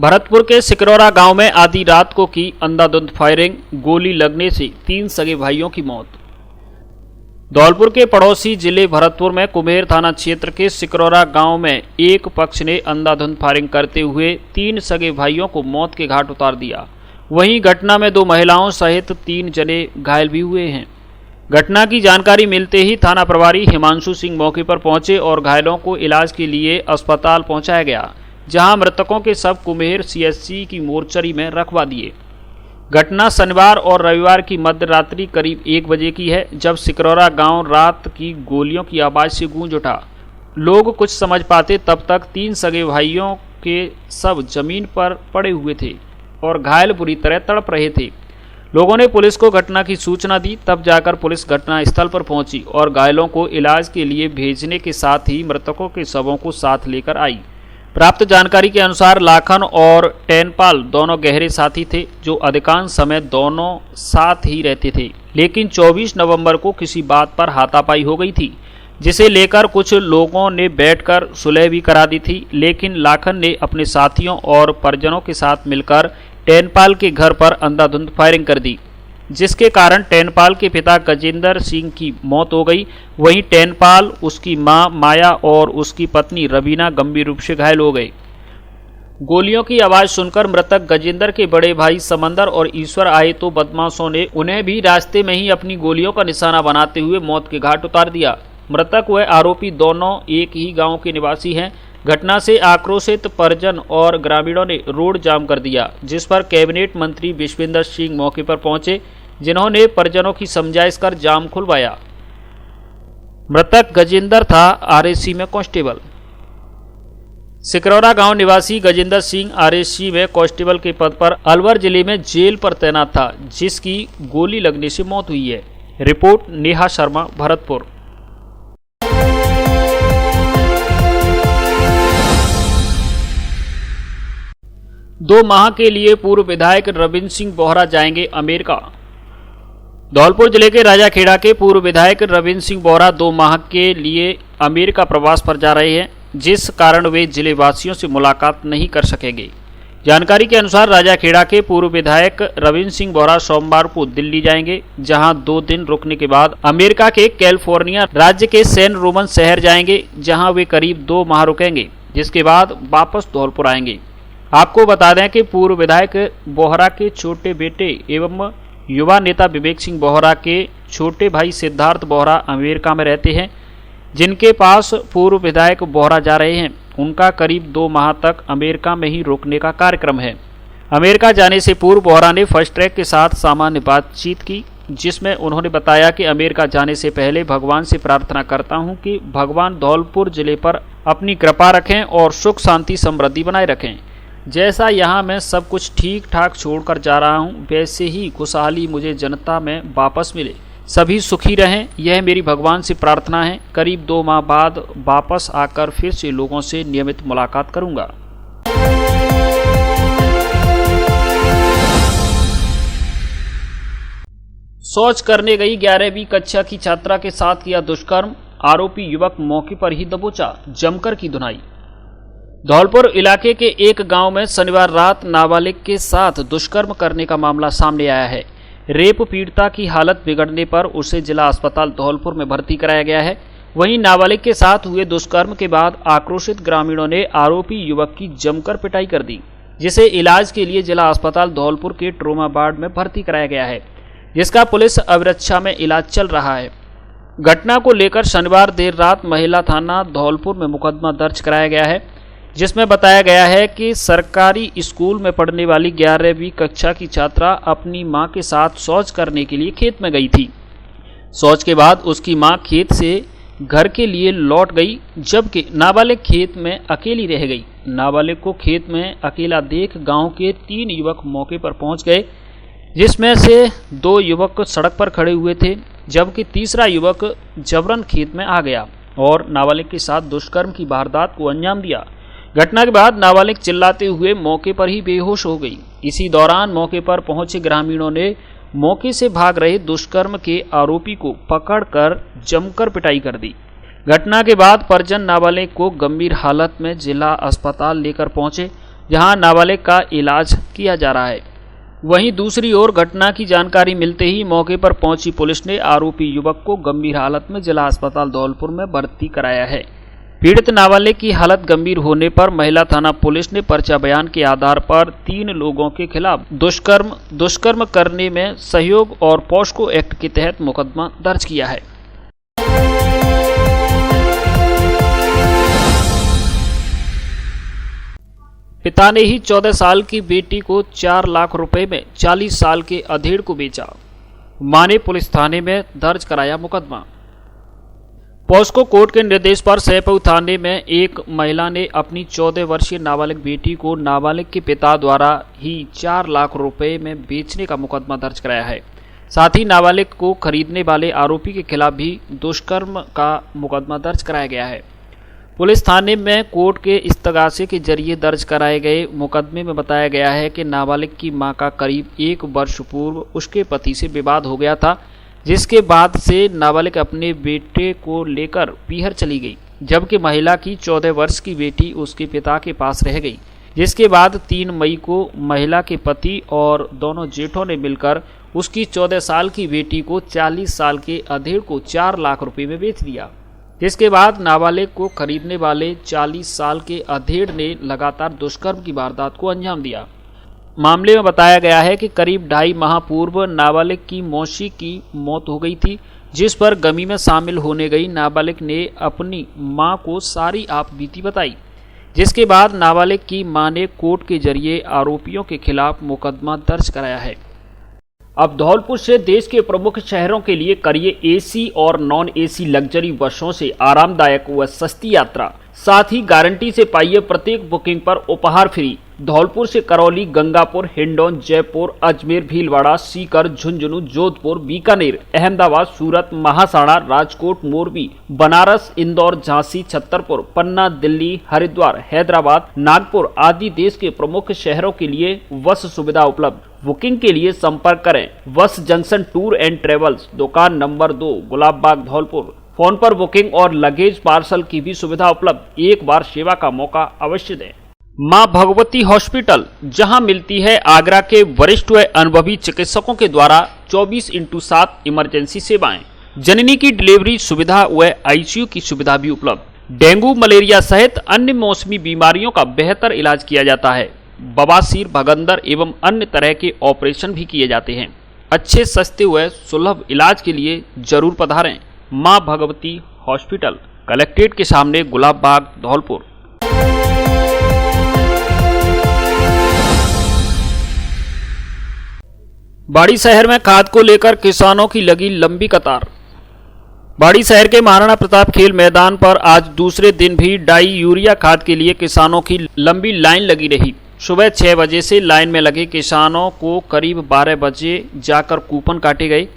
भरतपुर के सिकरौरा गांव में आधी रात को की अंधाधुंध फायरिंग, गोली लगने से 3 सगे भाइयों की मौत। धौलपुर के पड़ोसी जिले भरतपुर में कुम्हेर थाना क्षेत्र के सिकरौरा गांव में एक पक्ष ने अंधाधुंध फायरिंग करते हुए 3 सगे भाइयों को मौत के घाट उतार दिया। वहीं घटना में 2 महिलाओं सहित 3 जने घायल भी हुए हैं। घटना की जानकारी मिलते ही थाना प्रभारी हिमांशु सिंह मौके पर पहुंचे और घायलों को इलाज के लिए अस्पताल पहुंचाया गया, जहां मृतकों के शव कुम्हेर सीएचसी की मोर्चरी में रखवा दिए। घटना शनिवार और रविवार की मध्य रात्रि करीब 1 बजे की है, जब सिकरौरा गांव रात की गोलियों की आवाज से गूंज उठा। लोग कुछ समझ पाते तब तक 3 सगे भाइयों के शव जमीन पर पड़े हुए थे और घायल बुरी तरह तड़प रहे थे। लोगों ने पुलिस को घटना की सूचना दी, तब जाकर पुलिस घटनास्थल पर पहुंची और घायलों को इलाज के लिए भेजने के साथ ही मृतकों के शवों को साथ लेकर आई। प्राप्त जानकारी के अनुसार लाखन और टेनपाल दोनों गहरे साथी थे, जो अधिकांश समय दोनों साथ ही रहते थे। लेकिन 24 नवंबर को किसी बात पर हाथापाई हो गई थी, जिसे लेकर कुछ लोगों ने बैठकर सुलह भी करा दी थी। लेकिन लाखन ने अपने साथियों और परिजनों के साथ मिलकर टेनपाल के घर पर अंधाधुंध फायरिंग कर दी, जिसके कारण टेनपाल के पिता गजेंद्र सिंह की मौत हो गई। वहीं टेनपाल, उसकी मां माया और उसकी पत्नी रवीना गंभीर रूप से घायल हो गए। गोलियों की आवाज सुनकर मृतक गजेंद्र के बड़े भाई समंदर और ईश्वर आए तो बदमाशों ने उन्हें भी रास्ते में ही अपनी गोलियों का निशाना बनाते हुए मौत के घाट उतार दिया। मृतक व आरोपी दोनों एक ही गाँव के निवासी हैं। घटना से आक्रोशित परिजन और ग्रामीणों ने रोड जाम कर दिया, जिस पर कैबिनेट मंत्री विश्वेंद्र सिंह मौके पर पहुंचे, जिन्होंने परिजनों की समझाइश कर जाम खुलवाया। मृतक गजेंद्र था आरएसी में कांस्टेबल। सिकरौरा गांव निवासी गजेंद्र सिंह आरएसी में कांस्टेबल के पद पर अलवर जिले में जेल पर तैनात था, जिसकी गोली लगने से मौत हुई है। रिपोर्ट नेहा शर्मा, भरतपुर। दो माह के लिए पूर्व विधायक रविंद्र सिंह बोहरा जाएंगे अमेरिका। धौलपुर जिले के राजाखेड़ा के पूर्व विधायक रविंद्र सिंह बोहरा 2 माह के लिए अमेरिका प्रवास पर जा रहे हैं, जिस कारण वे जिले वासियों से मुलाकात नहीं कर सकेंगे। जानकारी के अनुसार राजाखेड़ा के पूर्व विधायक रविंद्र सिंह बोहरा सोमवार को दिल्ली जाएंगे, जहां 2 दिन रुकने के बाद अमेरिका के कैलिफोर्निया राज्य के सैन रोमन शहर जाएंगे, जहां वे करीब 2 माह रुकेंगे, जिसके बाद वापस धौलपुर आएंगे। आपको बता दें कि पूर्व विधायक बोहरा के छोटे बेटे एवं युवा नेता विवेक सिंह बोहरा के छोटे भाई सिद्धार्थ बोहरा अमेरिका में रहते हैं, जिनके पास पूर्व विधायक बोहरा जा रहे हैं। उनका करीब 2 माह तक अमेरिका में ही रुकने का कार्यक्रम है। अमेरिका जाने से पूर्व बोहरा ने फर्स्ट ट्रैक के साथ सामान्य बातचीत की, जिसमें उन्होंने बताया कि अमेरिका जाने से पहले भगवान से प्रार्थना करता हूं कि भगवान धौलपुर जिले पर अपनी कृपा रखें और सुख शांति समृद्धि बनाए रखें। जैसा यहाँ मैं सब कुछ ठीक ठाक छोड़कर जा रहा हूँ, वैसे ही खुशहाली मुझे जनता में वापस मिले, सभी सुखी रहें, यह मेरी भगवान से प्रार्थना है। करीब 2 माह बाद वापस आकर फिर से लोगों से नियमित मुलाकात करूंगा। शौच करने गई 11वीं कक्षा की छात्रा के साथ किया दुष्कर्म, आरोपी युवक मौके पर ही दबोचा, जमकर की धुनाई। धौलपुर इलाके के एक गांव में शनिवार रात नाबालिग के साथ दुष्कर्म करने का मामला सामने आया है। रेप पीड़िता की हालत बिगड़ने पर उसे जिला अस्पताल धौलपुर में भर्ती कराया गया है। वहीं नाबालिग के साथ हुए दुष्कर्म के बाद आक्रोशित ग्रामीणों ने आरोपी युवक की जमकर पिटाई कर दी, जिसे इलाज के लिए जिला अस्पताल धौलपुर के ट्रोमा वार्ड में भर्ती कराया गया है, जिसका पुलिस अभिरक्षा में इलाज चल रहा है। घटना को लेकर शनिवार देर रात महिला थाना धौलपुर में मुकदमा दर्ज कराया गया है, जिसमें बताया गया है कि सरकारी स्कूल में पढ़ने वाली 11वीं कक्षा की छात्रा अपनी मां के साथ शौच करने के लिए खेत में गई थी। शौच के बाद उसकी मां खेत से घर के लिए लौट गई, जबकि नाबालिग खेत में अकेली रह गई। नाबालिग को खेत में अकेला देख गांव के 3 युवक मौके पर पहुंच गए, जिसमें से 2 युवक सड़क पर खड़े हुए थे, जबकि तीसरा युवक जबरन खेत में आ गया और नाबालिग के साथ दुष्कर्म की वारदात को अंजाम दिया। घटना के बाद नाबालिग चिल्लाते हुए मौके पर ही बेहोश हो गई। इसी दौरान मौके पर पहुंचे ग्रामीणों ने मौके से भाग रहे दुष्कर्म के आरोपी को पकड़कर जमकर पिटाई कर दी। घटना के बाद परिजन नाबालिग को गंभीर हालत में जिला अस्पताल लेकर पहुंचे, जहां नाबालिग का इलाज किया जा रहा है। वहीं दूसरी ओर घटना की जानकारी मिलते ही मौके पर पहुंची पुलिस ने आरोपी युवक को गंभीर हालत में जिला अस्पताल धौलपुर में भर्ती कराया है। पीड़ित नाबालिग की हालत गंभीर होने पर महिला थाना पुलिस ने पर्चा बयान के आधार पर 3 लोगों के खिलाफ दुष्कर्म करने में सहयोग और पॉस्को एक्ट के तहत मुकदमा दर्ज किया है। पिता ने ही 14 साल की बेटी को 4 लाख रुपए में 40 साल के अधेड़ को बेचा। मां ने पुलिस थाने में दर्ज कराया मुकदमा। पॉस्को कोर्ट के निर्देश पर सैपऊ थाने में एक महिला ने अपनी 14 वर्षीय नाबालिग बेटी को नाबालिग के पिता द्वारा ही 4 लाख रुपए में बेचने का मुकदमा दर्ज कराया है। साथ ही नाबालिग को खरीदने वाले आरोपी के खिलाफ भी दुष्कर्म का मुकदमा दर्ज कराया गया है। पुलिस थाने में कोर्ट के इस्तगासे के जरिए दर्ज कराए गए मुकदमे में बताया गया है कि नाबालिग की मां का करीब 1 वर्ष पूर्व उसके पति से विवाद हो गया था, जिसके बाद से नाबालिग अपने बेटे को लेकर पीहर चली गई, जबकि महिला की 14 वर्ष की बेटी उसके पिता के पास रह गई। जिसके बाद 3 मई को महिला के पति और दोनों जेठों ने मिलकर उसकी 14 साल की बेटी को 40 साल के अधेड़ को 4 लाख रुपए में बेच दिया। जिसके बाद नाबालिग को खरीदने वाले 40 साल के अधेड़ ने लगातार दुष्कर्म की वारदात को अंजाम दिया। मामले में बताया गया है कि करीब 2.5 माह पूर्व नाबालिग की मौसी की मौत हो गई थी, जिस पर गमी में शामिल होने गई नाबालिग ने अपनी मां को सारी आपबीती बताई। जिसके बाद नाबालिग की मां ने कोर्ट के जरिए आरोपियों के खिलाफ मुकदमा दर्ज कराया है। अब धौलपुर से देश के प्रमुख शहरों के लिए करिए एसी और नॉन एसी लग्जरी बसों से आरामदायक व सस्ती यात्रा। साथ ही गारंटी से पाइए प्रत्येक बुकिंग पर उपहार फ्री। धौलपुर से करौली, गंगापुर, हिंडौन, जयपुर, अजमेर, भीलवाड़ा, सीकर, झुंझुनू, जोधपुर, बीकानेर, अहमदाबाद, सूरत, महासाड़ा, राजकोट, मोरबी, बनारस, इंदौर, झांसी, छतरपुर, पन्ना, दिल्ली, हरिद्वार, हैदराबाद, नागपुर आदि देश के प्रमुख शहरों के लिए बस सुविधा उपलब्ध। बुकिंग के लिए संपर्क करें बस जंक्शन टूर एंड ट्रेवल्स, दुकान नंबर 2, गुलाब बाग, धौलपुर। फोन पर बुकिंग और लगेज पार्सल की भी सुविधा उपलब्ध। एक बार सेवा का मौका अवश्य दें। मां भगवती हॉस्पिटल, जहां मिलती है आगरा के वरिष्ठ व अनुभवी चिकित्सकों के द्वारा 24/7 इमरजेंसी सेवाएं, जननी की डिलीवरी सुविधा व आईसीयू की सुविधा भी उपलब्ध। डेंगू, मलेरिया सहित अन्य मौसमी बीमारियों का बेहतर इलाज किया जाता है। बवासीर, भगंदर एवं अन्य तरह के ऑपरेशन भी किए जाते हैं। अच्छे, सस्ते व सुलभ इलाज के लिए जरूर पधारें। मां भगवती हॉस्पिटल, कलेक्ट्रेट के सामने, गुलाब बाग, धौलपुर। बाड़ी शहर में खाद को लेकर किसानों की लगी लंबी कतार। बाड़ी शहर के महाराणा प्रताप खेल मैदान पर आज दूसरे दिन भी डाई यूरिया खाद के लिए किसानों की लंबी लाइन लगी रही। सुबह 6 बजे से लाइन में लगे किसानों को करीब 12 बजे जाकर कूपन काटे गए।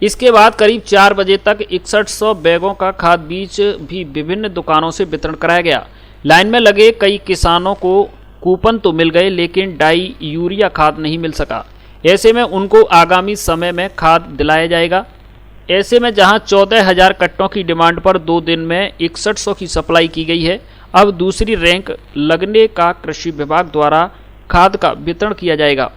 इसके बाद करीब 4 बजे तक 6100 बैगों का खाद बीज भी विभिन्न दुकानों से वितरण कराया गया। लाइन में लगे कई किसानों को कूपन तो मिल गए, लेकिन डाई यूरिया खाद नहीं मिल सका। ऐसे में उनको आगामी समय में खाद दिलाया जाएगा। ऐसे में जहां 14,000 कट्टों की डिमांड पर 2 दिन में 6100 की सप्लाई की गई है, अब दूसरी रैंक लगने का कृषि विभाग द्वारा खाद का वितरण किया जाएगा।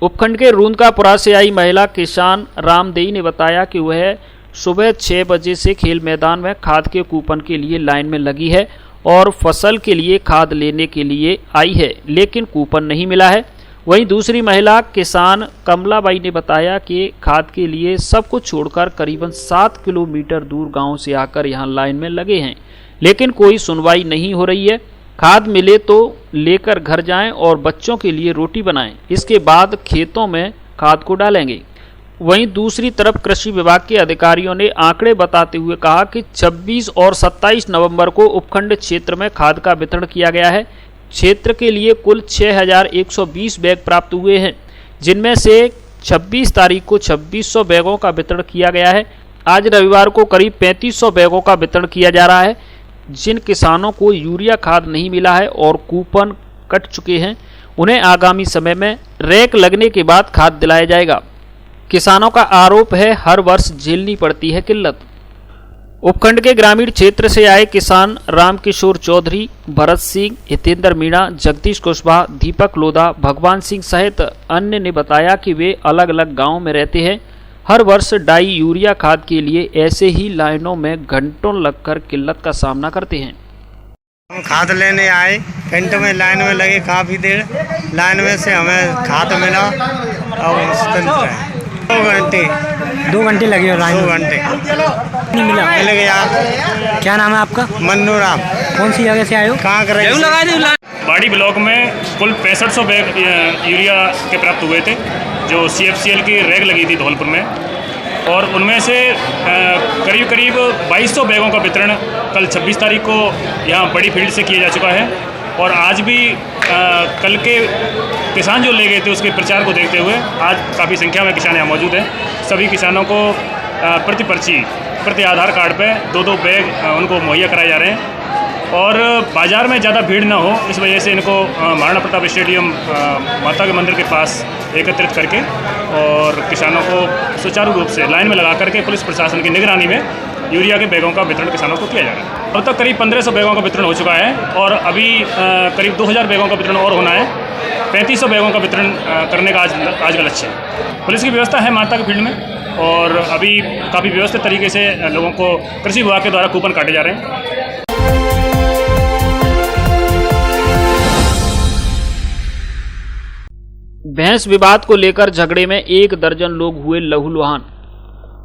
उपखंड के रूंदकापुरा से आई महिला किसान रामदेई ने बताया कि वह सुबह 6 बजे से खेल मैदान में खाद के कूपन के लिए लाइन में लगी है और फसल के लिए खाद लेने के लिए आई है, लेकिन कूपन नहीं मिला है। वहीं दूसरी महिला किसान कमलाबाई ने बताया कि खाद के लिए सब कुछ छोड़कर करीबन 7 किलोमीटर दूर गांव से आकर यहां लाइन में लगे हैं, लेकिन कोई सुनवाई नहीं हो रही है। खाद मिले तो लेकर घर जाएं और बच्चों के लिए रोटी बनाएं, इसके बाद खेतों में खाद को डालेंगे। वहीं दूसरी तरफ कृषि विभाग के अधिकारियों ने आंकड़े बताते हुए कहा कि 26 और 27 नवंबर को उपखंड क्षेत्र में खाद का वितरण किया गया है। क्षेत्र के लिए कुल 6120 बैग प्राप्त हुए हैं, जिनमें से 26 तारीख को 2600 बैगों का वितरण किया गया है। आज रविवार को करीब 3500 बैगों का वितरण किया जा रहा है। जिन किसानों को यूरिया खाद नहीं मिला है और कूपन कट चुके हैं, उन्हें आगामी समय में रैक लगने के बाद खाद दिलाया जाएगा। किसानों का आरोप है हर वर्ष झेलनी पड़ती है किल्लत। उपखंड के ग्रामीण क्षेत्र से आए किसान रामकिशोर चौधरी, भरत सिंह, हितेंद्र मीणा, जगदीश कुशवाहा, दीपक लोधा, भगवान सिंह सहित अन्य ने बताया कि वे अलग अलग गांव में रहते हैं। हर वर्ष डाई यूरिया खाद के लिए ऐसे ही लाइनों में घंटों लगकर किल्लत का सामना करते हैं। हम खाद लेने आए, घंटों में लाइन में लगे, काफ़ी देर लाइन में से हमें खाद मिला और है 2 घंटे लगे और लाइन 2 घंटे नहीं मिला, मिल गया। क्या नाम है आपका? मन्नू राम। कौन सी जगह से आए हो? कहाँ कर बाड़ी ब्लॉक में कुल 6500 बैग यूरिया के प्राप्त हुए थे, जो CFCL की रैग लगी थी धौलपुर में, और उनमें से करीब 2200 बैगों का वितरण कल 26 तारीख को यहाँ बड़ी फील्ड से किया जा चुका है। और आज भी कल के किसान जो ले गए थे उसके प्रचार को देखते हुए आज काफ़ी संख्या में किसान यहाँ मौजूद हैं। सभी किसानों को प्रति पर्ची, प्रति आधार कार्ड पे 2-2 बैग उनको मुहैया कराए जा रहे हैं। और बाज़ार में ज़्यादा भीड़ ना हो, इस वजह से इनको महाराणा प्रताप स्टेडियम माता के मंदिर के पास एकत्रित करके और किसानों को सुचारू रूप से लाइन में लगा करके पुलिस प्रशासन की निगरानी में यूरिया के बैगों का वितरण किसानों को किया जा रहा है। अब तक करीब 1500 बैगों का वितरण हो चुका है और अभी करीब 2000 बैगों का वितरण और होना है। 3500 बैगों का वितरण करने का आज का लक्ष्य है। पुलिस की व्यवस्था है माता के फील्ड में और अभी काफ़ी व्यवस्थित तरीके से लोगों को कृषि विभाग के द्वारा कूपन काटे जा रहे हैं। भैंस विवाद को लेकर झगड़े में 1 दर्जन लोग हुए लहूलुहान।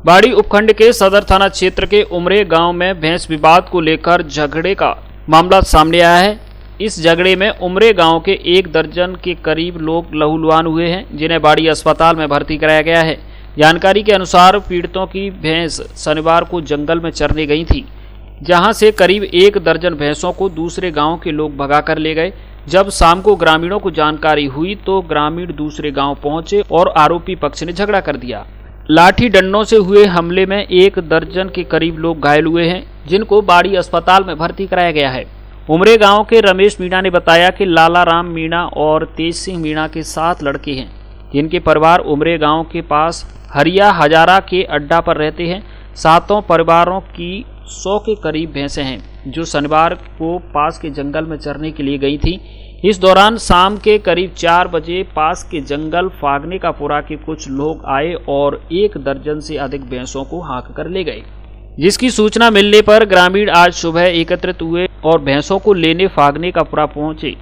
बाड़ी उपखंड के सदर थाना क्षेत्र के उमरे गांव में भैंस विवाद को लेकर झगड़े का मामला सामने आया है। इस झगड़े में उमरे गांव के 1 दर्जन के करीब लोग लहूलुहान हुए हैं, जिन्हें बाड़ी अस्पताल में भर्ती कराया गया है। जानकारी के अनुसार पीड़ितों की भैंस शनिवार को जंगल में चरने गई थी, जहां से करीब 1 दर्जन भैंसों को दूसरे गांव के लोग भगा कर ले गए। जब शाम को ग्रामीणों को जानकारी हुई तो ग्रामीण दूसरे गांव पहुंचे और आरोपी पक्ष ने झगड़ा कर दिया। लाठी डंडों से हुए हमले में 1 दर्जन के करीब लोग घायल हुए हैं, जिनको बाड़ी अस्पताल में भर्ती कराया गया है। उमरे गांव के रमेश मीणा ने बताया कि लाला राम मीणा और तेज सिंह मीणा के 7 लड़के हैं, जिनके परिवार उमरे गांव के पास हरिया हजारा के अड्डा पर रहते हैं। 7 परिवारों की 100 के करीब भैंसें हैं, जो शनिवार को पास के जंगल में चरने के लिए गई थी। इस दौरान शाम के करीब 4 बजे पास के जंगल फागने का पुरा के कुछ लोग आए और 1 दर्जन से अधिक भैंसों को हाँक कर ले गए, जिसकी सूचना मिलने पर ग्रामीण आज सुबह एकत्रित हुए और भैंसों को लेने फागने का पुरा पहुंचे,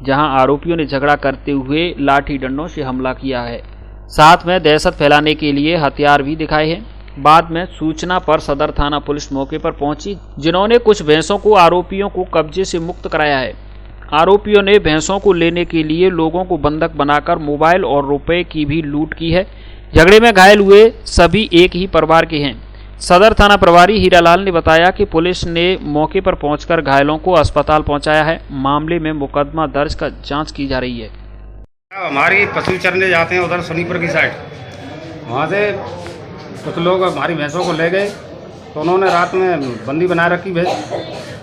जहां आरोपियों ने झगड़ा करते हुए लाठी डंडों से हमला किया है। साथ में दहशत फैलाने के लिए हथियार भी दिखाए हैं। बाद में सूचना पर सदर थाना पुलिस मौके पर पहुंची, जिन्होंने कुछ भैंसों को आरोपियों को कब्जे से मुक्त कराया है। आरोपियों ने भैंसों को लेने के लिए लोगों को बंधक बनाकर मोबाइल और रुपए की भी लूट की है। झगड़े में घायल हुए सभी एक ही परिवार के हैं। सदर थाना प्रभारी हीरालाल ने बताया कि पुलिस ने मौके पर पहुंचकर घायलों को अस्पताल पहुंचाया है। मामले में मुकदमा दर्ज कर जांच की जा रही है। हमारी पशु चरने जाते हैं उधर सोनीपुर की साइड, वहाँ से कुछ लोग हमारी भैंसों को ले गए, तो उन्होंने रात में बंदी बना रखी भैंस।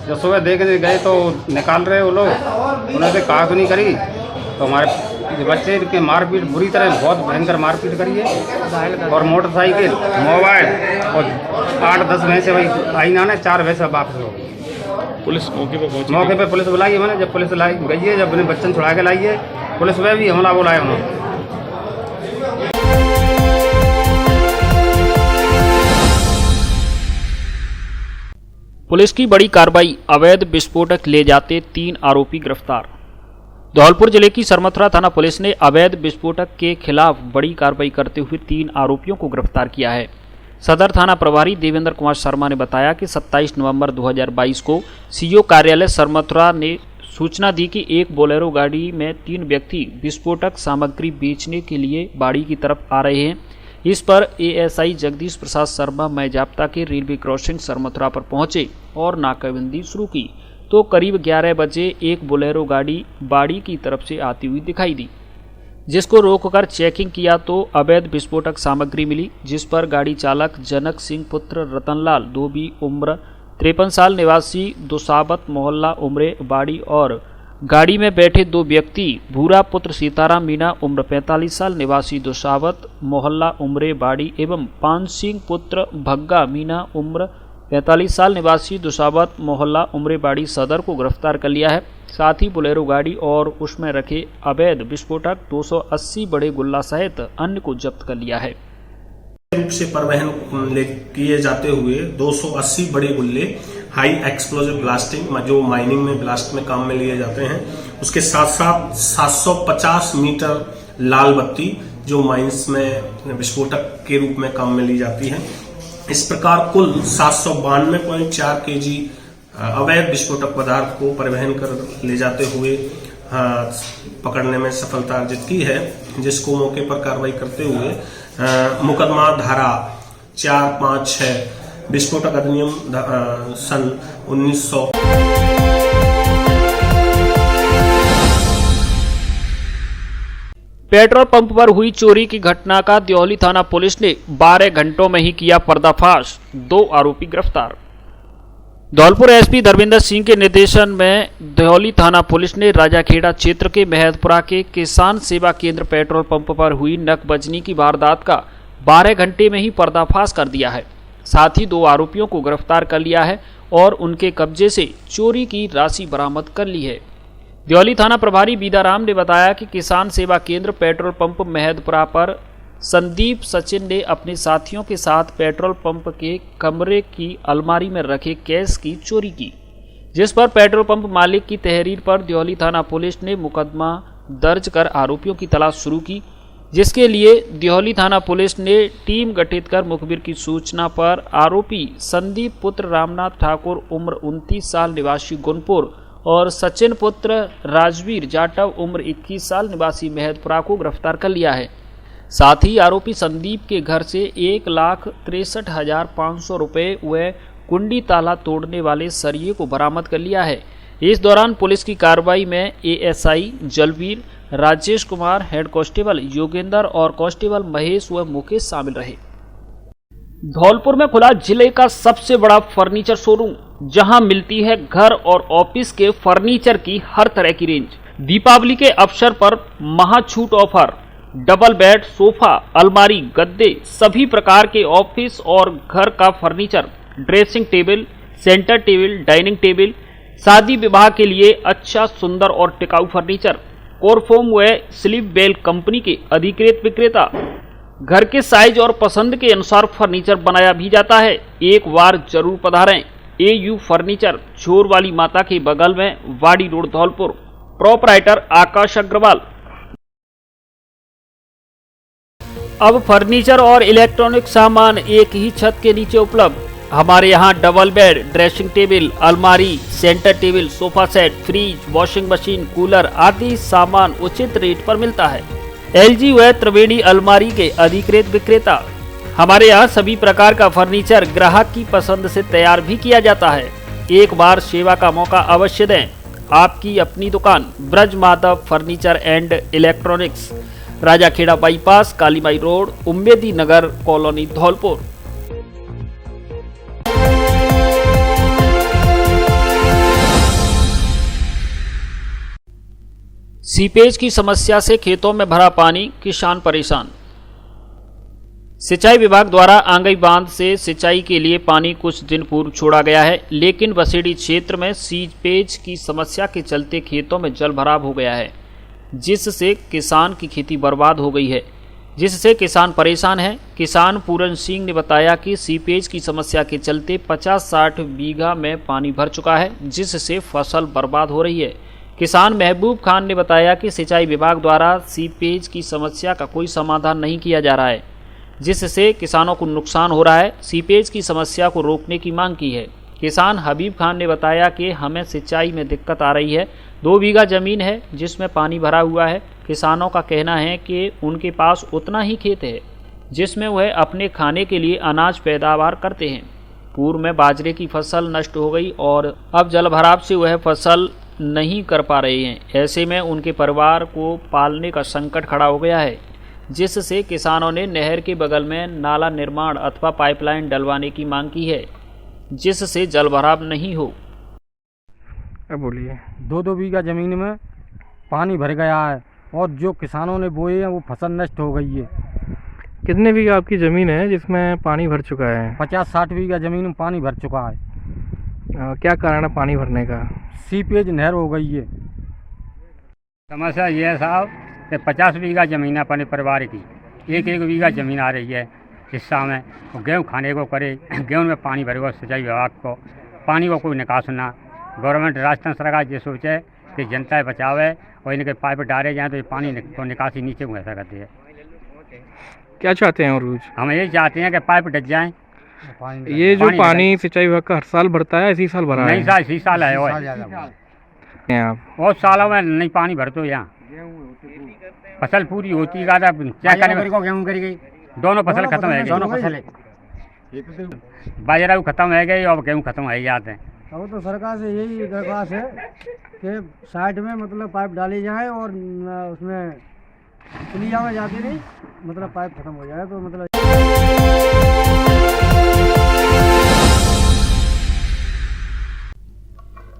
जब सुबह देखने गए तो निकाल रहे वो लोग, उन्होंने कहा नहीं करी, तो हमारे बच्चे के मारपीट बुरी तरह, बहुत भयंकर मारपीट करी है। और मोटरसाइकिल, मोबाइल और 8-10 भैंसें वही आई ना, 4 भैंसें वापस हो गई। पुलिस मौके पर पहुंची? मौके पर पुलिस बुलाई है मैंने। जब पुलिस लाई गई है, जब अपने बच्चन छुड़ा के लाई है, पुलिस में भी हमला बुलाया उन्होंने। पुलिस की बड़ी कार्रवाई, अवैध विस्फोटक ले जाते 3 आरोपी गिरफ्तार। धौलपुर जिले की सरमथुरा थाना पुलिस ने अवैध विस्फोटक के खिलाफ बड़ी कार्रवाई करते हुए 3 आरोपियों को गिरफ्तार किया है। सदर थाना प्रभारी देवेंद्र कुमार शर्मा ने बताया कि 27 नवंबर 2022 को सीओ कार्यालय सरमथुरा ने सूचना दी कि एक बोलेरो गाड़ी में 3 व्यक्ति विस्फोटक सामग्री बेचने के लिए बाड़ी की तरफ आ रहे हैं। इस पर एएसआई जगदीश प्रसाद शर्मा मैजाप्ता के रेलवे क्रॉसिंग सरमथुरा पर पहुंचे और नाकाबंदी शुरू की, तो करीब 11 बजे एक बोलेरो गाड़ी बाड़ी की तरफ से आती हुई दिखाई दी, जिसको रोककर चेकिंग किया तो अवैध विस्फोटक सामग्री मिली, जिस पर गाड़ी चालक जनक सिंह पुत्र रतनलाल दोबी उम्र 53 साल निवासी दुसाबत मोहल्ला उमरे बाड़ी और गाड़ी में बैठे 2 व्यक्ति भूरा पुत्र सीताराम मीणा उम्र 45 साल निवासी दुसावत मोहल्ला उमरे बाड़ी एवं पान सिंह पुत्र भग्गा मीणा उम्र 45 साल निवासी दुशावत मोहल्ला उमरेबाड़ी सदर को गिरफ्तार कर लिया है। साथ ही बोलेरो गाड़ी और उसमें रखे अवैध विस्फोटक 280 बड़े गुल्ला सहित अन्य को जब्त कर लिया है। रूप से परिवहन किए जाते हुए 280 बड़े गुल्ले हाई एक्सप्लोजिव ब्लास्टिंग जो माइनिंग में ब्लास्ट में काम में लिए जाते हैं, उसके साथ साथ 750 मीटर लाल बत्ती जो माइंस में विस्फोटक के रूप में काम में ली जाती है। इस प्रकार कुल 792.4 kg अवैध विस्फोटक पदार्थ को परिवहन कर ले जाते हुए पकड़ने में सफलता अर्जित की है, जिसको मौके पर कार्रवाई करते हुए मुकदमा धारा 456 विस्फोटक अधिनियम सन 1900 पेट्रोल पंप पर हुई चोरी की घटना का दियोली थाना पुलिस ने 12 घंटों में ही किया पर्दाफाश, 2 आरोपी गिरफ्तार। धौलपुर एसपी धर्मेंद्र सिंह के निर्देशन में दियोली थाना पुलिस ने राजाखेड़ा क्षेत्र के महदपुरा के किसान सेवा केंद्र पेट्रोल पंप पर हुई नकबजनी की वारदात का 12 घंटे में ही पर्दाफाश कर दिया है। साथ ही 2 आरोपियों को गिरफ्तार कर लिया है और उनके कब्जे से चोरी की राशि बरामद कर ली है। दियोली थाना प्रभारी बीदाराम ने बताया कि किसान सेवा केंद्र पेट्रोल पंप महदपुरा पर संदीप सचिन ने अपने साथियों के साथ पेट्रोल पंप के कमरे की अलमारी में रखे कैश की चोरी की, जिस पर पेट्रोल पंप मालिक की तहरीर पर दियोली थाना पुलिस ने मुकदमा दर्ज कर आरोपियों की तलाश शुरू की, जिसके लिए दियोली थाना पुलिस ने टीम गठित कर मुखबिर की सूचना पर आरोपी संदीप पुत्र रामनाथ ठाकुर उम्र 29 साल निवासी गुनपुर और सचिन पुत्र राजवीर जाटव उम्र 21 साल निवासी महदपुरा को गिरफ्तार कर लिया है। साथ ही आरोपी संदीप के घर से 1,63,500 रुपये व कुंडी ताला तोड़ने वाले सरिये को बरामद कर लिया है। इस दौरान पुलिस की कार्रवाई में ASI Jalveer, Rajesh Kumar, head constable Yogendra और कांस्टेबल महेश व मुकेश शामिल रहे। धौलपुर में खुला जिले का सबसे बड़ा फर्नीचर शोरूम, जहां मिलती है घर और ऑफिस के फर्नीचर की हर तरह की रेंज। दीपावली के अवसर पर महाछूट ऑफर, डबल बेड, सोफा, अलमारी, गद्दे, सभी प्रकार के ऑफिस और घर का furniture, dressing table, centre table, dining table, शादी विवाह के लिए अच्छा सुंदर और टिकाऊ फर्नीचर, कोरफोम व स्लीप बेल कंपनी के अधिकृत विक्रेता। घर के साइज और पसंद के अनुसार फर्नीचर बनाया भी जाता है। एक बार जरूर पधारें। एयू फर्नीचर, झोर वाली माता के बगल में, वाड़ी रोड, धौलपुर। प्रोपराइटर आकाश अग्रवाल। अब फर्नीचर और इलेक्ट्रॉनिक सामान एक ही छत के नीचे उपलब्ध। हमारे यहाँ डबल बेड, ड्रेसिंग टेबल, अलमारी, centre table, sofa set, fridge, washing machine, cooler आदि सामान उचित रेट पर मिलता है। एलजी व त्रिवेणी अलमारी के अधिकृत विक्रेता। हमारे यहाँ सभी प्रकार का फर्नीचर ग्राहक की पसंद से तैयार भी किया जाता है। एक बार सेवा का मौका अवश्य दें। आपकी अपनी दुकान Braj Madhav furniture and electronics, Rajakhera bypass, Kalibai road, Ummedi Nagar colony, Dholpur. Seepage की समस्या से खेतों में भरा पानी, किसान परेशान। सिंचाई विभाग द्वारा आंगई बांध से सिंचाई के लिए पानी कुछ दिन पूर्व छोड़ा गया है, लेकिन बसेड़ी क्षेत्र में सीपेज की समस्या के चलते खेतों में जल भराव हो गया है, जिससे किसान की खेती बर्बाद हो गई है, जिससे किसान परेशान है। किसान पूरन सिंह ने बताया कि सीपेज की समस्या के चलते 50-60 बीघा में पानी भर चुका है, जिससे फसल बर्बाद हो रही है। किसान महबूब खान ने बताया कि सिंचाई विभाग द्वारा सीपेज की समस्या का कोई समाधान नहीं किया जा रहा है, जिससे किसानों को नुकसान हो रहा है। सीपेज की समस्या को रोकने की मांग की है। किसान हबीब खान ने बताया कि हमें सिंचाई में दिक्कत आ रही है। 2 बीघा जमीन है जिसमें पानी भरा हुआ है। किसानों का कहना है कि उनके पास उतना ही खेत है जिसमें वह अपने खाने के लिए अनाज पैदावार करते हैं। पूर्व में बाजरे की फसल नष्ट हो गई और अब जल भराव से वह फसल नहीं कर पा रहे हैं। ऐसे में उनके परिवार को पालने का संकट खड़ा हो गया है, जिससे किसानों ने नहर के बगल में नाला निर्माण अथवा पाइपलाइन डलवाने की मांग की है, जिससे जल भराव नहीं हो। बोलिए। 2-2 बीघा ज़मीन में पानी भर गया है और जो किसानों ने बोए हैं वो फसल नष्ट हो गई है। कितने बीघा आपकी ज़मीन है जिसमें पानी भर चुका है? 50-60 बीघा ज़मीन में पानी भर चुका है। क्या कारण है पानी भरने का? सीपेज नहर हो गई है। समस्या ये है साहब कि 50 बीघा ज़मीन है अपने परिवार की, एक बीघा ज़मीन आ रही है हिस्सा में, वो गेहूँ खाने को करे, गेहूँ में पानी भरेगा सिंचाई विभाग को, पानी को कोई निकास ना। गवर्नमेंट राजस्थान सरकार ये सोचे कि जनता बचावे और इनके पाइप डाले जाएँ तो ये पानी को निकासी नीचे को ऐसा करती है। क्या चाहते हैं और हम ये चाहते हैं कि पाइप डट जाएँ। ये जो पानी सिंचाई विभाग का हर साल भरता है, इसी साल भरा है? नहीं साल, इसी साल है वो। आप बहुत सालों में नहीं पानी भरते यहाँ, फसल पूरी होती क्या करें, गेहूँ करी गई, दोनों फसल खत्म है गई, दोनों फसल बाजरा खत्म है गई और गेहूँ खत्म है जाते हैं। अब तो सरकार से यही दरख्वास्त है कि साइड में मतलब पाइप डाली जाए और उसमें पुलिया में जाती नहीं, मतलब पाइप खत्म हो जाए तो मतलब।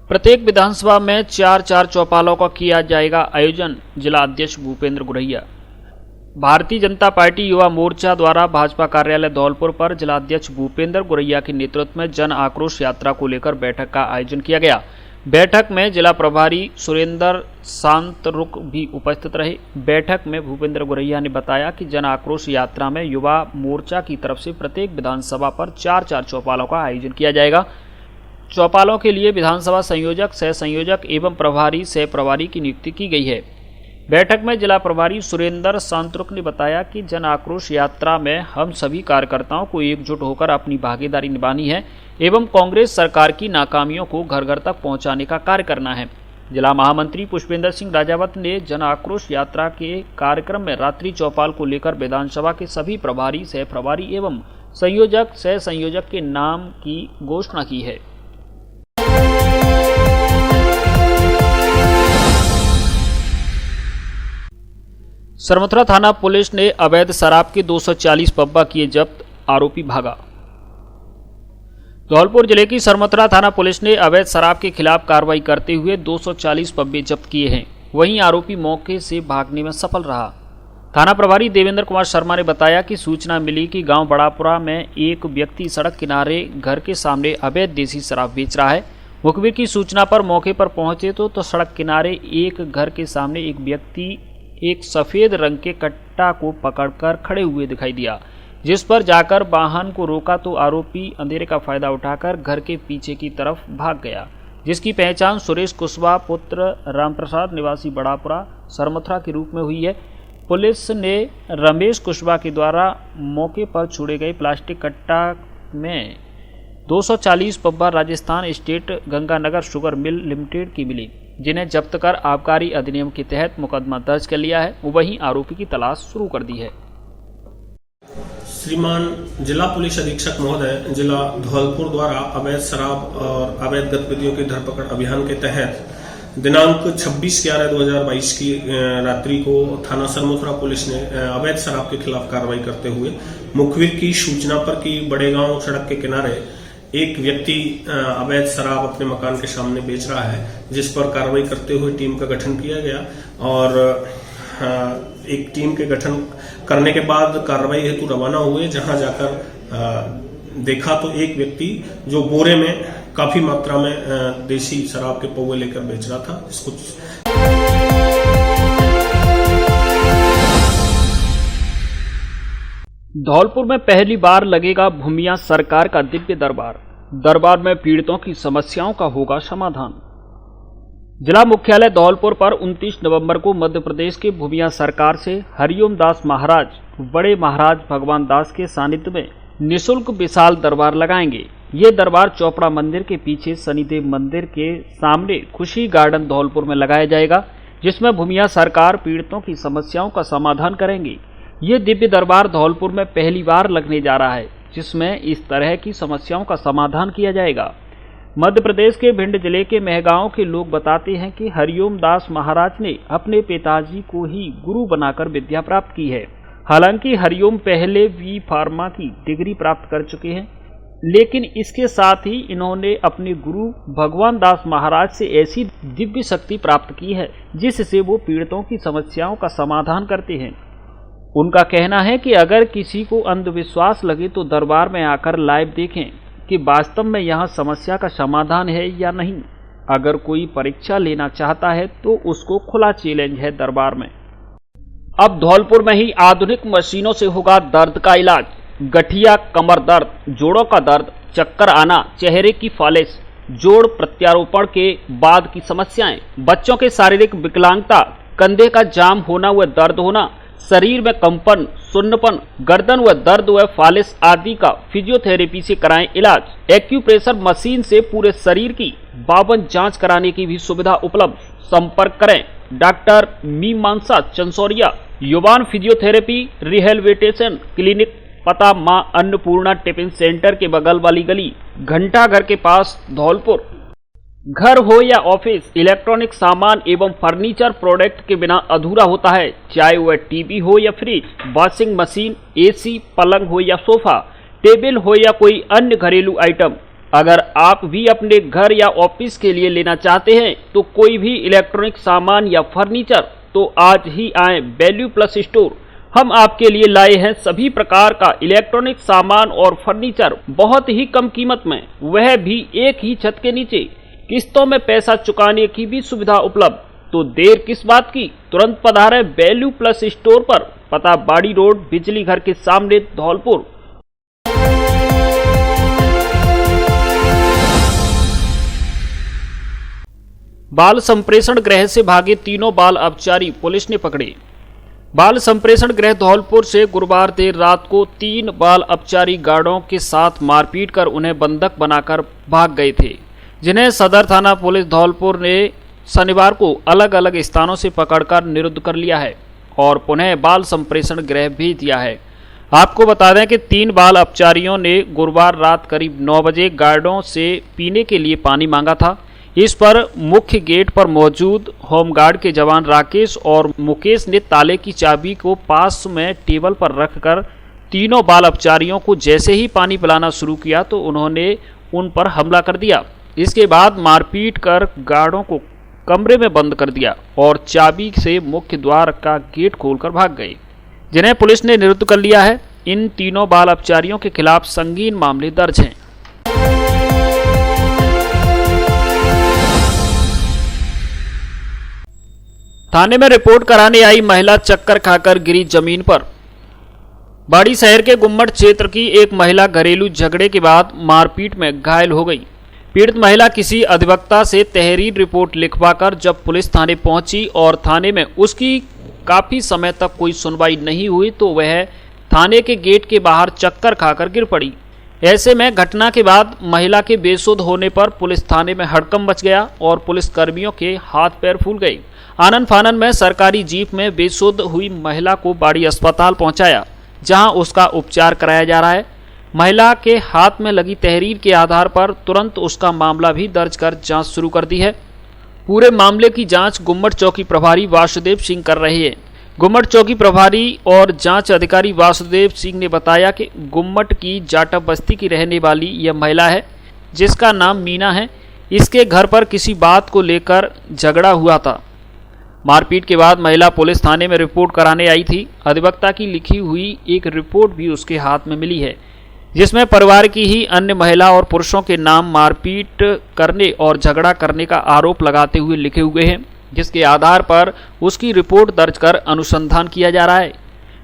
प्रत्येक विधानसभा में 4-4 चौपालों का किया जाएगा आयोजन, जिला अध्यक्ष भूपेंद्र गुरैया। भारतीय जनता पार्टी युवा मोर्चा द्वारा भाजपा कार्यालय धौलपुर पर जिला अध्यक्ष भूपेंद्र गुरैया के नेतृत्व में जन आक्रोश यात्रा को लेकर बैठक का आयोजन किया गया। बैठक में जिला प्रभारी सुरेंद्र सांतरुक भी उपस्थित रहे। बैठक में भूपेंद्र गुरैया ने बताया कि जन आक्रोश यात्रा में युवा मोर्चा की तरफ से प्रत्येक विधानसभा पर 4-4 चौपालों का आयोजन किया जाएगा। चौपालों के लिए विधानसभा संयोजक, सह संयोजक एवं प्रभारी, सह प्रभारी की नियुक्ति की गई है। बैठक में जिला प्रभारी सुरेंद्र सांतरुक ने बताया कि जन आक्रोश यात्रा में हम सभी कार्यकर्ताओं को एकजुट होकर अपनी भागीदारी निभानी है एवं कांग्रेस सरकार की नाकामियों को घर घर तक पहुंचाने का कार्य करना है। जिला महामंत्री पुष्पेंद्र सिंह राजावत ने जन आक्रोश यात्रा के कार्यक्रम में रात्रि चौपाल को लेकर विधानसभा के सभी प्रभारी, सह प्रभारी एवं संयोजक, सह संयोजक के नाम की घोषणा की है। सरमथुरा थाना पुलिस ने अवैध शराब के 240 पब्बा किए जब्त, आरोपी भागा। धौलपुर जिले की सरमथुरा थाना पुलिस ने अवैध शराब के खिलाफ कार्रवाई करते हुए 240 पब्बे जब्त किए हैं। वहीं आरोपी मौके से भागने में सफल रहा। थाना प्रभारी देवेंद्र कुमार शर्मा ने बताया कि सूचना मिली कि गांव बड़ापुरा में एक व्यक्ति सड़क किनारे घर के सामने अवैध देसी शराब बेच रहा है। मुखबिर की सूचना पर मौके पर पहुंचे तो सड़क किनारे एक घर के सामने एक व्यक्ति एक सफेद रंग के कट्टा को पकड़कर खड़े हुए दिखाई दिया, जिस पर जाकर वाहन को रोका तो आरोपी अंधेरे का फायदा उठाकर घर के पीछे की तरफ भाग गया, जिसकी पहचान सुरेश कुशवाहा पुत्र रामप्रसाद निवासी बड़ापुरा सरमथुरा के रूप में हुई है। पुलिस ने रमेश कुशवाहा के द्वारा मौके पर छोड़े गए प्लास्टिक कट्टा में 240 पब्बा Rajasthan state Ganganagar sugar mill limited की मिली, जिन्हें जब्त कर आबकारी अधिनियम के तहत मुकदमा दर्ज कर लिया है। वहीं आरोपी की तलाश शुरू कर दी है। श्रीमान जिला पुलिस अधीक्षक महोदय, जिला धौलपुर द्वारा अवैध शराब और अवैध गतिविधियों की धरपकड़ अभियान के तहत दिनांक 26/11/2022 की रात्रि को थाना सरमथुरा पुलिस ने अवैध शराब के खिलाफ कार्रवाई करते हुए मुखबिर की सूचना पर कि बड़े गांव सड़क के किनारे एक व्यक्ति अवैध शराब अपने मकान के सामने बेच रहा है, जिस पर कार्रवाई करते हुए टीम का गठन किया गया और एक टीम के गठन करने के बाद कार्रवाई हेतु रवाना हुए, जहां जाकर देखा तो एक व्यक्ति जो बोरे में काफी मात्रा में देसी शराब के पौवे लेकर बेच रहा था। इसको धौलपुर में पहली बार लगेगा भूमिया सरकार का दिव्य दरबार। दरबार में पीड़ितों की समस्याओं का होगा समाधान। जिला मुख्यालय धौलपुर पर 29 नवंबर को मध्य प्रदेश के भूमिया सरकार से हरिओम दास महाराज, बड़े महाराज भगवान दास के सानिध्य में निःशुल्क विशाल दरबार लगाएंगे। ये दरबार चौपड़ा मंदिर के पीछे शनिदेव मंदिर के सामने खुशी गार्डन धौलपुर में लगाया जाएगा, जिसमें भूमिया सरकार पीड़ितों की समस्याओं का समाधान करेंगे। ये दिव्य दरबार धौलपुर में पहली बार लगने जा रहा है, जिसमें इस तरह की समस्याओं का समाधान किया जाएगा। मध्य प्रदेश के भिंड जिले के मेहगांव के लोग बताते हैं कि हरिओम दास महाराज ने अपने पिताजी को ही गुरु बनाकर विद्या प्राप्त की है। हालांकि हरिओम पहले बी फार्मा की डिग्री प्राप्त कर चुके हैं, लेकिन इसके साथ ही इन्होंने अपने गुरु भगवान दास महाराज से ऐसी दिव्य शक्ति प्राप्त की है जिससे वो पीड़ितों की समस्याओं का समाधान करते हैं। उनका कहना है कि अगर किसी को अंधविश्वास लगे तो दरबार में आकर लाइव देखें कि वास्तव में यहाँ समस्या का समाधान है या नहीं। अगर कोई परीक्षा लेना चाहता है तो उसको खुला चैलेंज है दरबार में। अब धौलपुर में ही आधुनिक मशीनों से होगा दर्द का इलाज। गठिया, कमर दर्द, जोड़ों का दर्द, चक्कर आना, चेहरे की फालिश, जोड़ प्रत्यारोपण के बाद की समस्याएं, बच्चों के शारीरिक विकलांगता, कंधे का जाम होना व दर्द होना, शरीर में कंपन, सुन्नपन, गर्दन व दर्द व फालिश आदि का फिजियोथेरेपी से कराएं इलाज। एक्यूप्रेशर मशीन से पूरे शरीर की 52 जांच कराने की भी सुविधा उपलब्ध। संपर्क करें डॉक्टर मीमांसा चंसोरिया, युवान फिजियोथेरेपी रिहेबिलिटेशन क्लिनिक, पता मां अन्नपूर्णा टिफिन सेंटर के बगल वाली गली, घंटाघर के पास, धौलपुर। घर हो या ऑफिस, इलेक्ट्रॉनिक सामान एवं फर्नीचर प्रोडक्ट के बिना अधूरा होता है। चाहे वह टीवी हो या फ्रिज, वॉशिंग मशीन, एसी, पलंग हो या सोफा, टेबल हो या कोई अन्य घरेलू आइटम। अगर आप भी अपने घर या ऑफिस के लिए लेना चाहते हैं तो कोई भी इलेक्ट्रॉनिक सामान या फर्नीचर तो आज ही आएं वैल्यू प्लस स्टोर। हम आपके लिए लाए हैं सभी प्रकार का इलेक्ट्रॉनिक सामान और फर्नीचर बहुत ही कम कीमत में, वह भी एक ही छत के नीचे। किस्तों में पैसा चुकाने की भी सुविधा उपलब्ध। तो देर किस बात की, तुरंत पधारें वैल्यू प्लस स्टोर पर। पता बाड़ी रोड, बिजली घर के सामने, धौलपुर। बाल संप्रेषण गृह से भागे तीनों बाल अपचारी पुलिस ने पकड़े। बाल संप्रेषण गृह धौलपुर से गुरुवार देर रात को 3 बाल अपचारी गार्डों के साथ मारपीट कर उन्हें बंधक बनाकर भाग गए थे, जिन्हें सदर थाना पुलिस धौलपुर ने शनिवार को अलग अलग स्थानों से पकड़कर निरुद्ध कर लिया है और पुनः बाल संप्रेषण गृह भेज दिया है। आपको बता दें कि 3 बाल अपचारियों ने गुरुवार रात करीब 9 बजे गार्डों से पीने के लिए पानी मांगा था। इस पर मुख्य गेट पर मौजूद होमगार्ड के जवान राकेश और मुकेश ने ताले की चाबी को पास में टेबल पर रखकर तीनों बाल अपचारियों को जैसे ही पानी पिलाना शुरू किया तो उन्होंने उन पर हमला कर दिया। इसके बाद मारपीट कर गार्डों को कमरे में बंद कर दिया और चाबी से मुख्य द्वार का गेट खोलकर भाग गए, जिन्हें पुलिस ने निरुद्ध कर लिया है। इन तीनों बाल अपचारियों के खिलाफ संगीन मामले दर्ज हैं। थाने में रिपोर्ट कराने आई महिला चक्कर खाकर गिरी जमीन पर। बाड़ी शहर के गुम्मट क्षेत्र की एक महिला घरेलू झगड़े के बाद मारपीट में घायल हो गई। पीड़ित महिला किसी अधिवक्ता से तहरीर रिपोर्ट लिखवाकर जब पुलिस थाने पहुंची और थाने में उसकी काफी समय तक कोई सुनवाई नहीं हुई तो वह थाने के गेट के बाहर चक्कर खाकर गिर पड़ी। ऐसे में घटना के बाद महिला के बेसुध होने पर पुलिस थाने में हड़कंप मच गया और पुलिस कर्मियों के हाथ पैर फूल गए। आनन फानन में सरकारी जीप में बेसुध हुई महिला को बाड़ी अस्पताल पहुंचाया, जहां उसका उपचार कराया जा रहा है। महिला के हाथ में लगी तहरीर के आधार पर तुरंत उसका मामला भी दर्ज कर जांच शुरू कर दी है। पूरे मामले की जांच गुम्मट चौकी प्रभारी वासुदेव सिंह कर रहे हैं। गुम्मट चौकी प्रभारी और जांच अधिकारी वासुदेव सिंह ने बताया कि गुम्मट की जाटव बस्ती की रहने वाली यह महिला है, जिसका नाम मीना है। इसके घर पर किसी बात को लेकर झगड़ा हुआ था। मारपीट के बाद महिला पुलिस थाने में रिपोर्ट कराने आई थी। अधिवक्ता की लिखी हुई एक रिपोर्ट भी उसके हाथ में मिली है, जिसमें परिवार की ही अन्य महिला और पुरुषों के नाम मारपीट करने और झगड़ा करने का आरोप लगाते हुए लिखे हुए हैं, जिसके आधार पर उसकी रिपोर्ट दर्ज कर अनुसंधान किया जा रहा है।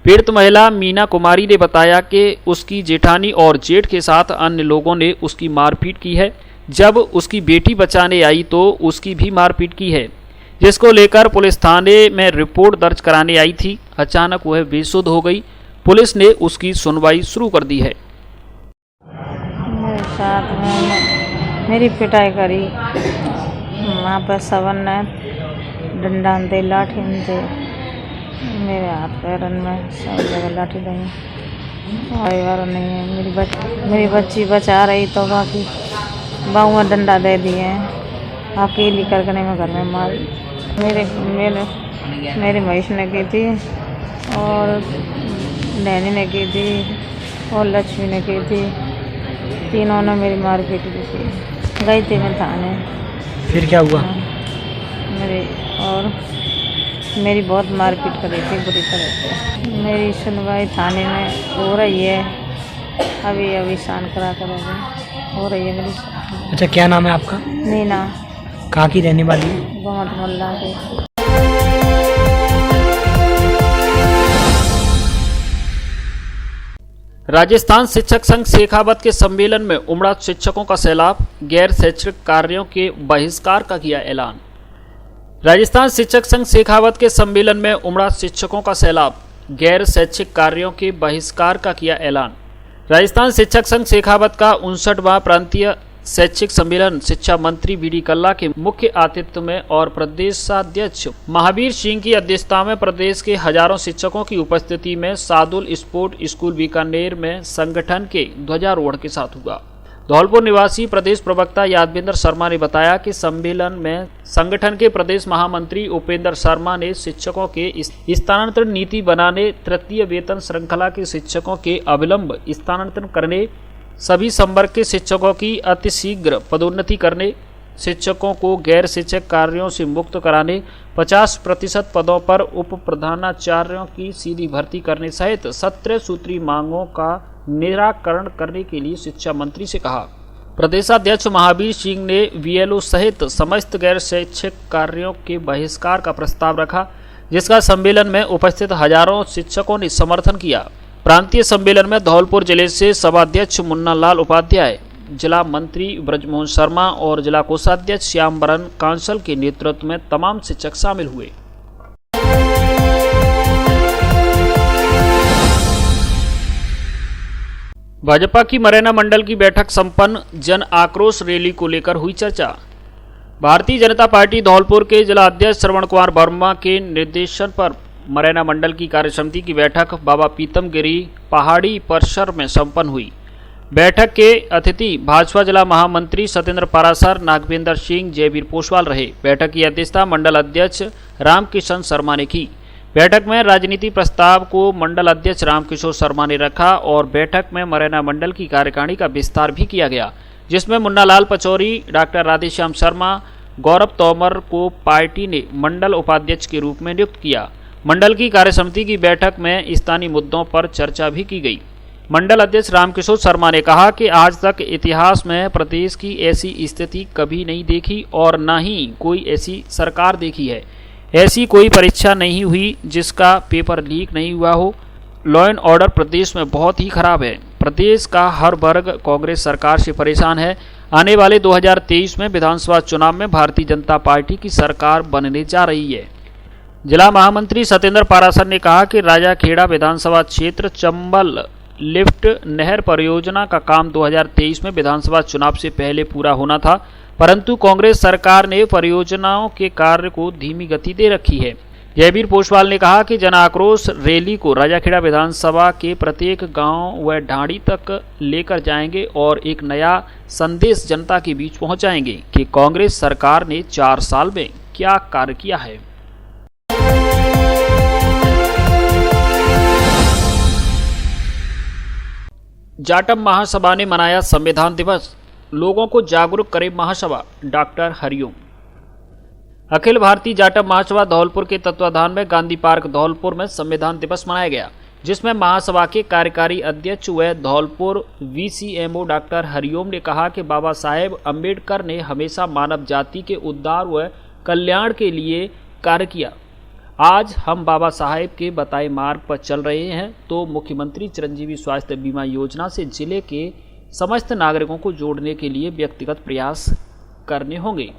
पीड़ित महिला मीना कुमारी ने बताया कि उसकी जेठानी और जेठ के साथ अन्य लोगों ने उसकी मारपीट की है। जब उसकी बेटी बचाने आई तो उसकी भी मारपीट की है, जिसको लेकर पुलिस थाने में रिपोर्ट दर्ज कराने आई थी। अचानक वह बेसुध हो गई। पुलिस ने उसकी सुनवाई शुरू कर दी है। मेरे साथ में मेरी पिटाई करी, वहाँ पर सबन ने डंडा दे, लाठी दे, मेरे हाथ पैरन में सब जगह लाठी दी। कोई बार नहीं है। मेरी बच्ची बचा रही तो बाकी बाहू में डंडा दे दिए। अकेली करके नहीं, मैं घर में मार। मेरी महेश ने की थी और नैनी ने की थी और लक्ष्मी ने की थी। तीनों ने मेरी मारपीट की थी। गई थी मैं थाने। फिर क्या हुआ? मेरी और मेरी बहुत मारपीट करी थी बुरी तरह से। मेरी सुनवाई थाने में हो रही है, अभी शांत करा कर हो रही है मेरी। अच्छा, क्या नाम है आपका? नीना। कहाँ की रहने वाली है? बहुत मोहल्ला के। राजस्थान शिक्षक संघ शेखावत के सम्मेलन में उमड़ा शिक्षकों का सैलाब, गैर शैक्षिक कार्यों के बहिष्कार का किया ऐलान। राजस्थान शिक्षक संघ शेखावत के सम्मेलन में उमड़ा शिक्षकों का सैलाब, गैर शैक्षिक कार्यों के बहिष्कार का किया ऐलान। राजस्थान शिक्षक संघ शेखावत का 59वां प्रांतीय शैक्षिक सम्मेलन शिक्षा मंत्री बीडी कल्ला के मुख्य आतिथ्य में और प्रदेशाध्यक्ष महावीर सिंह की अध्यक्षता में प्रदेश के हजारों शिक्षकों की उपस्थिति में सादुल स्पोर्ट स्कूल बीकानेर में संगठन के ध्वजारोहण के साथ हुआ। धौलपुर निवासी प्रदेश प्रवक्ता यादवेंद्र शर्मा ने बताया कि सम्मेलन में संगठन के प्रदेश महामंत्री उपेंद्र शर्मा ने शिक्षकों के स्थानांतरण नीति बनाने, तृतीय वेतन श्रृंखला के शिक्षकों के अविलंब स्थानांतरण करने, सभी संवर्ग के शिक्षकों की अतिशीघ्र पदोन्नति करने, शिक्षकों को गैर शिक्षक कार्यों से मुक्त कराने, 50% पदों पर उप प्रधानाचार्यों की सीधी भर्ती करने सहित 17 सूत्री मांगों का निराकरण करने के लिए शिक्षा मंत्री से कहा। प्रदेशाध्यक्ष महावीर सिंह ने बीएलओ सहित समस्त गैर शैक्षिक कार्यों के बहिष्कार का प्रस्ताव रखा, जिसका सम्मेलन में उपस्थित हजारों शिक्षकों ने समर्थन किया। प्रांतीय सम्मेलन में धौलपुर जिले से सभाध्यक्ष मुन्ना लाल उपाध्याय, जिला मंत्री ब्रजमोहन शर्मा और जिला कोषाध्यक्ष श्याम बरन कांसल के नेतृत्व में तमाम शिक्षक शामिल हुए। भाजपा की मुरैना मंडल की बैठक संपन्न, जन आक्रोश रैली को लेकर हुई चर्चा। भारतीय जनता पार्टी धौलपुर के जिला अध्यक्ष श्रवण कुमार वर्मा के निर्देशन पर मुरैना मंडल की कार्यसमिति की बैठक बाबा पीतम गिरी पहाड़ी परिसर में संपन्न हुई। बैठक के अतिथि भाजपा जिला महामंत्री सत्येंद्र पारासर, नागवेंद्र सिंह, जयवीर पोसवाल रहे। बैठक की अध्यक्षता मंडल अध्यक्ष रामकिशन शर्मा ने की। बैठक में राजनीति प्रस्ताव को मंडल अध्यक्ष रामकिशोर शर्मा ने रखा और बैठक में मुरैना मंडल की कार्यकारिणी का विस्तार भी किया गया, जिसमें मुन्ना लाल पचौरी, डॉक्टर राधेश्याम शर्मा, गौरव तोमर को पार्टी ने मंडल उपाध्यक्ष के रूप में नियुक्त किया। मंडल की कार्यसमिति की बैठक में स्थानीय मुद्दों पर चर्चा भी की गई। मंडल अध्यक्ष रामकिशोर शर्मा ने कहा कि आज तक इतिहास में प्रदेश की ऐसी स्थिति कभी नहीं देखी और न ही कोई ऐसी सरकार देखी है। ऐसी कोई परीक्षा नहीं हुई जिसका पेपर लीक नहीं हुआ हो। लॉ एंड ऑर्डर प्रदेश में बहुत ही खराब है। प्रदेश का हर वर्ग कांग्रेस सरकार से परेशान है। आने वाले 2023 में विधानसभा चुनाव में भारतीय जनता पार्टी की सरकार बनने जा रही है। जिला महामंत्री सत्येंद्र पारासर ने कहा कि राजाखेड़ा विधानसभा क्षेत्र चंबल लिफ्ट नहर परियोजना का काम 2023 में विधानसभा चुनाव से पहले पूरा होना था, परंतु कांग्रेस सरकार ने परियोजनाओं के कार्य को धीमी गति दे रखी है। जयवीर पोसवाल ने कहा कि जन आक्रोश रैली को राजाखेड़ा विधानसभा के प्रत्येक गांव व ढाणी तक लेकर जाएंगे और एक नया संदेश जनता के बीच पहुंचाएंगे कि कांग्रेस सरकार ने 4 साल में क्या कार्य किया है। जाटव महासभा ने मनाया संविधान दिवस, लोगों को जागरूक करे महासभा, डॉक्टर हरिओम। अखिल भारतीय जाटव महासभा धौलपुर के तत्वाधान में गांधी पार्क धौलपुर में संविधान दिवस मनाया गया, जिसमें महासभा के कार्यकारी अध्यक्ष व धौलपुर वीसीएमओ डॉक्टर हरिओम ने कहा कि बाबा साहेब अम्बेडकर ने हमेशा मानव जाति के उद्धार व कल्याण के लिए कार्य किया। आज हम बाबा साहेब के बताए मार्ग पर चल रहे हैं, तो मुख्यमंत्री चिरंजीवी स्वास्थ्य बीमा योजना से जिले के समस्त नागरिकों को जोड़ने के लिए व्यक्तिगत प्रयास करने होंगे।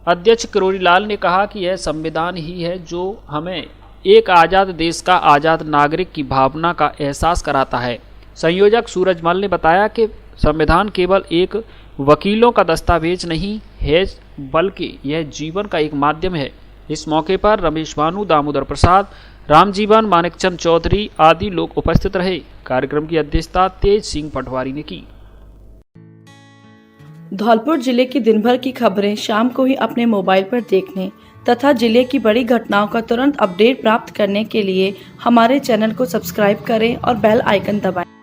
अध्यक्ष किरोड़ी लाल ने कहा कि यह संविधान ही है जो हमें एक आज़ाद देश का आज़ाद नागरिक की भावना का एहसास कराता है। संयोजक सूरजमल ने बताया कि संविधान केवल एक वकीलों का दस्तावेज नहीं है, बल्कि यह जीवन का एक माध्यम है। इस मौके पर रमेश भानु, दामोदर प्रसाद, रामजीवन, मानिकचंद चौधरी आदि लोग उपस्थित रहे। कार्यक्रम की अध्यक्षता तेज सिंह पटवारी ने की। धौलपुर जिले की दिन भर की खबरें शाम को ही अपने मोबाइल पर देखने तथा जिले की बड़ी घटनाओं का तुरंत अपडेट प्राप्त करने के लिए हमारे चैनल को सब्सक्राइब करें और बेल आइकन दबाएं।